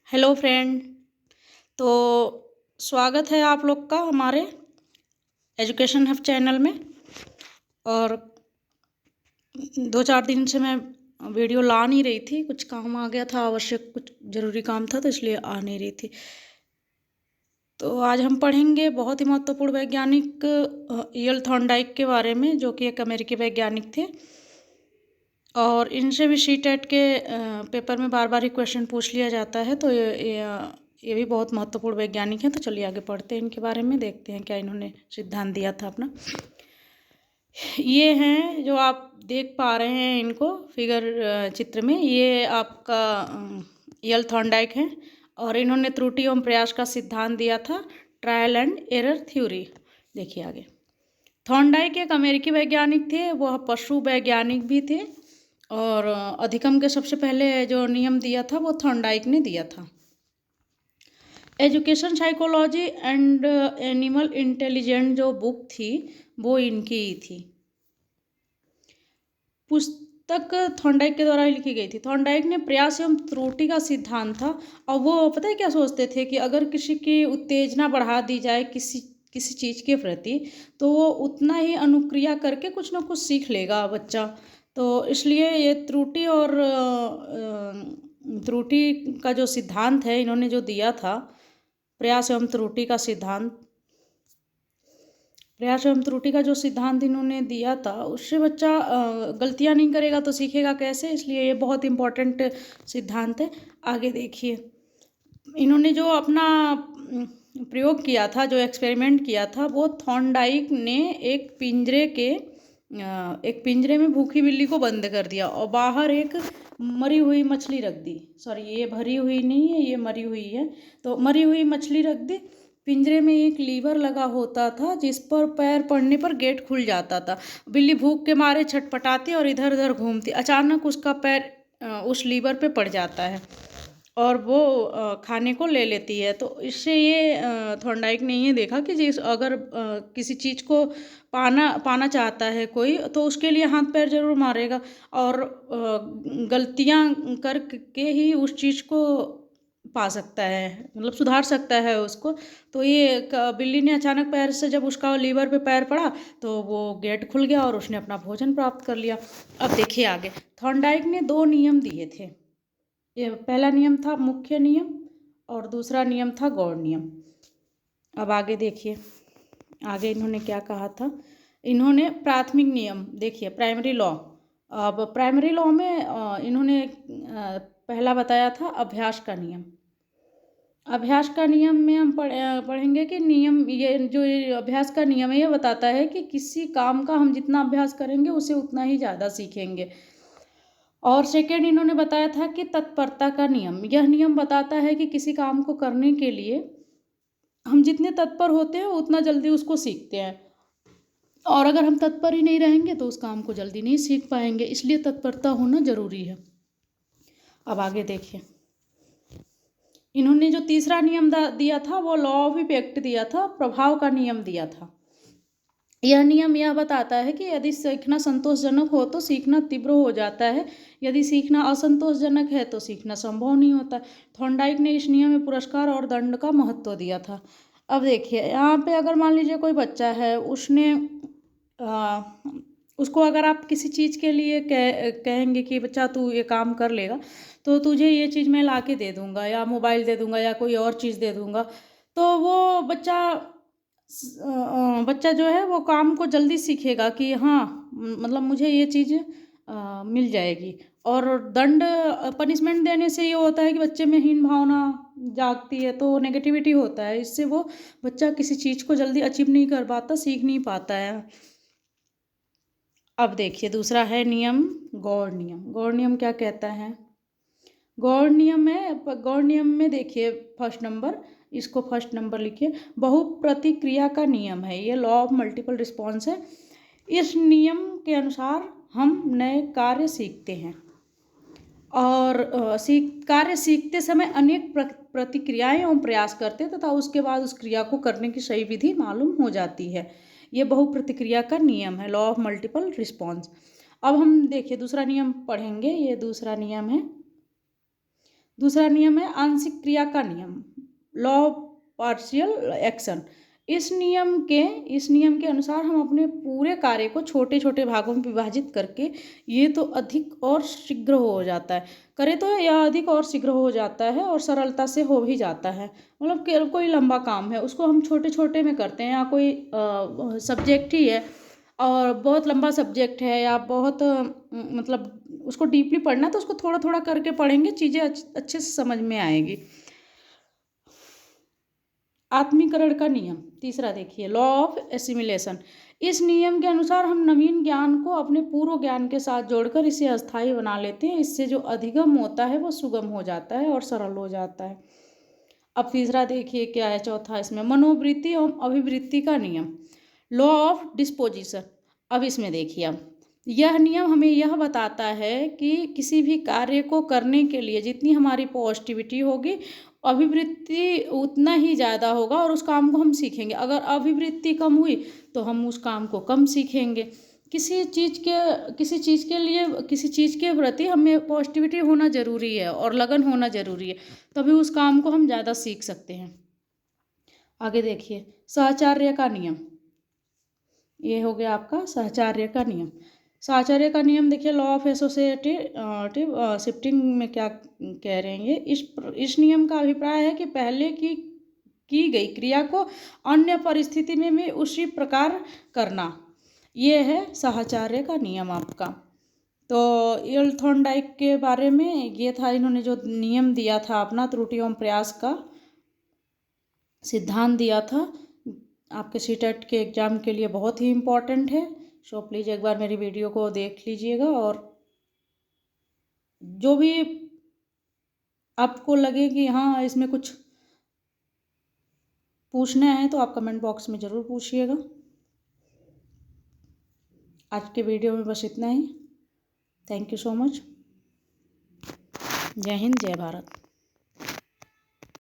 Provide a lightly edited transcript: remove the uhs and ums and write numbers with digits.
Hello friend. तो स्वागत है आप लोग का हमारे एजुकेशन हब चैनल में। और 2-4 दिन से मैं वीडियो ला नहीं रही थी, कुछ काम आ गया था, आवश्यक कुछ ज़रूरी काम था, तो इसलिए आ नहीं रही थी। तो आज हम पढ़ेंगे बहुत ही महत्वपूर्ण वैज्ञानिक ईएल थॉर्नडाइक के बारे में, जो कि एक अमेरिकी वैज्ञानिक थे। और इनसे भी सी टेट के पेपर में बार बार ही क्वेश्चन पूछ लिया जाता है। तो ये भी बहुत महत्वपूर्ण वैज्ञानिक हैं। तो चलिए आगे पढ़ते हैं, इनके बारे में देखते हैं क्या इन्होंने सिद्धांत दिया था अपना। ये हैं जो आप देख पा रहे हैं इनको फिगर चित्र में, ये आपका ईएल थॉर्नडाइक हैं। और इन्होंने त्रुटि एवं प्रयास का सिद्धांत दिया था, ट्रायल एंड एरर थ्योरी। देखिए आगे। थॉर्नडाइक एक अमेरिकी वैज्ञानिक थे, वह पशु वैज्ञानिक भी थे। और अधिगम के सबसे पहले जो नियम दिया था वो थॉर्नडाइक ने दिया था। Education psychology and animal intelligent जो बुक थी वो इनकी ही थी। पुस्तक थॉर्नडाइक के द्वारा लिखी गई थी। थॉर्नडाइक ने प्रयास एवं त्रुटि का सिद्धांत था। और वो पता है क्या सोचते थे कि अगर किसी की उत्तेजना बढ़ा दी जाए किसी चीज़ के प्रति, तो वो उतना ही अनुक्रिया करके कुछ ना कुछ सीख लेगा बच्चा। तो इसलिए ये त्रुटि का जो सिद्धांत है इन्होंने जो दिया था, प्रयास एवं त्रुटि का जो सिद्धांत इन्होंने दिया था, उससे बच्चा गलतियां नहीं करेगा तो सीखेगा कैसे। इसलिए ये बहुत इम्पोर्टेंट सिद्धांत है। आगे देखिए, इन्होंने जो अपना प्रयोग किया था, जो एक्सपेरिमेंट किया था, वो थॉर्नडाइक ने एक पिंजरे में भूखी बिल्ली को बंद कर दिया और बाहर एक मरी हुई मछली रख दी। सॉरी, ये भरी हुई नहीं है, ये मरी हुई है। तो मरी हुई मछली रख दी। पिंजरे में एक लीवर लगा होता था जिस पर पैर पड़ने पर गेट खुल जाता था। बिल्ली भूख के मारे छटपटाती और इधर उधर घूमती। अचानक उसका पैर उस लीवर पे पड़ जाता है और वो खाने को ले लेती है। तो इससे ये थॉर्नडाइक ने ये देखा कि अगर किसी चीज़ को पाना चाहता है कोई, तो उसके लिए हाथ पैर जरूर मारेगा और गलतियां करके ही उस चीज़ को पा सकता है, मतलब सुधार सकता है उसको। तो ये बिल्ली ने अचानक पैर से जब उसका लीवर पे पैर पड़ा तो वो गेट खुल गया और उसने अपना भोजन प्राप्त कर लिया। अब देखिए आगे, थॉर्नडाइक ने 2 नियम दिए थे। ये पहला नियम था मुख्य नियम और दूसरा नियम था गौण नियम। अब आगे देखिए, आगे इन्होंने क्या कहा था। इन्होंने प्राथमिक नियम देखिए, प्राइमरी लॉ। अब प्राइमरी लॉ में इन्होंने पहला बताया था अभ्यास का नियम। अभ्यास का नियम में हम पढ़ेंगे कि ये अभ्यास का नियम है, ये बताता है कि किसी काम का हम जितना अभ्यास करेंगे उसे उतना ही ज़्यादा सीखेंगे। और सेकेंड इन्होंने बताया था कि तत्परता का नियम। यह नियम बताता है कि किसी काम को करने के लिए हम जितने तत्पर होते हैं उतना जल्दी उसको सीखते हैं, और अगर हम तत्पर ही नहीं रहेंगे तो उस काम को जल्दी नहीं सीख पाएंगे। इसलिए तत्परता होना जरूरी है। अब आगे देखिए, इन्होंने जो तीसरा नियम दिया था वो लॉ ऑफ इफेक्ट दिया था, प्रभाव का नियम दिया था। यह नियम यह बताता है कि यदि सीखना संतोषजनक हो तो सीखना तीव्र हो जाता है, यदि सीखना असंतोषजनक है तो सीखना संभव नहीं होता। थॉर्नडाइक ने इस नियम में पुरस्कार और दंड का महत्व दिया था। अब देखिए यहाँ पे, अगर मान लीजिए कोई बच्चा है, उसको अगर आप किसी चीज़ के लिए कहेंगे कि बच्चा तू ये काम कर लेगा तो तुझे ये चीज़ मैं ला के दे दूँगा, या मोबाइल दे दूँगा, या कोई और चीज़ दे दूँगा, तो वो बच्चा जो है वो काम को जल्दी सीखेगा कि हाँ, मतलब मुझे ये चीज़ मिल जाएगी। और दंड पनिशमेंट देने से ये होता है कि बच्चे में हीन भावना जागती है, तो नेगेटिविटी होता है। इससे वो बच्चा किसी चीज़ को जल्दी अचीव नहीं कर पाता, सीख नहीं पाता है। अब देखिए दूसरा है नियम गौण नियम। गौण नियम क्या कहता है? गौण नियम में देखिए फर्स्ट नंबर, इसको फर्स्ट नंबर लिखिए, बहुप्रतिक्रिया का नियम है। ये लॉ ऑफ मल्टीपल रिस्पॉन्स है। इस नियम के अनुसार हम नए कार्य सीखते हैं और कार्य सीखते समय अनेक प्रतिक्रियाएं एवं प्रयास करते हैं तथा उसके बाद उस क्रिया को करने की सही विधि मालूम हो जाती है। ये बहुप्रतिक्रिया का नियम है, लॉ ऑफ मल्टीपल रिस्पॉन्स। अब हम देखिए दूसरा नियम पढ़ेंगे। ये दूसरा नियम है दूसरा नियम है आंशिक क्रिया का नियम, लॉ ऑफ पार्शियल एक्शन। इस नियम के अनुसार हम अपने पूरे कार्य को छोटे छोटे भागों में विभाजित करके ये तो अधिक और शीघ्र हो जाता है, करे तो यह अधिक और शीघ्र हो जाता है और सरलता से हो भी जाता है। मतलब कोई लंबा काम है उसको हम छोटे छोटे में करते हैं, या कोई सब्जेक्ट ही है और बहुत लंबा सब्जेक्ट है, या बहुत मतलब उसको डीपली पढ़ना है, तो उसको थोड़ा थोड़ा करके पढ़ेंगे, चीज़ें अच्छे से समझ में आएगी। आत्मीकरण का नियम तीसरा देखिए, लॉ ऑफ एसिमिलेशन। इस नियम के अनुसार हम नवीन ज्ञान को अपने पूर्व ज्ञान के साथ जोड़कर इसे अस्थायी बना लेते हैं। इससे जो अधिगम होता है वो सुगम हो जाता है और सरल हो जाता है। अब तीसरा देखिए क्या है, चौथा इसमें मनोवृत्ति एवं अभिवृत्ति का नियम, लॉ ऑफ डिस्पोजिशन। अब इसमें देखिए, अब यह नियम हमें यह बताता है कि किसी भी कार्य को करने के लिए जितनी हमारी पॉजिटिविटी होगी, अभिवृत्ति उतना ही ज़्यादा होगा और उस काम को हम सीखेंगे। अगर अभिवृत्ति कम हुई तो हम उस काम को कम सीखेंगे। किसी चीज़ के लिए किसी चीज़ के प्रति हमें पॉजिटिविटी होना ज़रूरी है और लगन होना ज़रूरी है, तभी उस काम को हम ज़्यादा सीख सकते हैं। आगे देखिए, साहचर्य का नियम, ये हो गया आपका साहचर्य का नियम। साहचर्य का नियम देखिए, लॉ ऑफ एसोसिएटिव शिफ्टिंग में क्या कह रहे हैं ये, इस नियम का अभिप्राय है कि पहले की गई क्रिया को अन्य परिस्थिति में भी उसी प्रकार करना, ये है साहचर्य का नियम आपका। तो ईल थॉर्नडाइक के बारे में ये था, इन्होंने जो नियम दिया था अपना, त्रुटि एवं प्रयास का सिद्धांत दिया था, आपके सीटेट के एग्ज़ाम के लिए बहुत ही इम्पोर्टेंट है। सो प्लीज़ एक बार मेरी वीडियो को देख लीजिएगा, और जो भी आपको लगे कि हाँ इसमें कुछ पूछना है तो आप कमेंट बॉक्स में ज़रूर पूछिएगा। आज के वीडियो में बस इतना ही। Thank you so much. जय हिंद, जय भारत।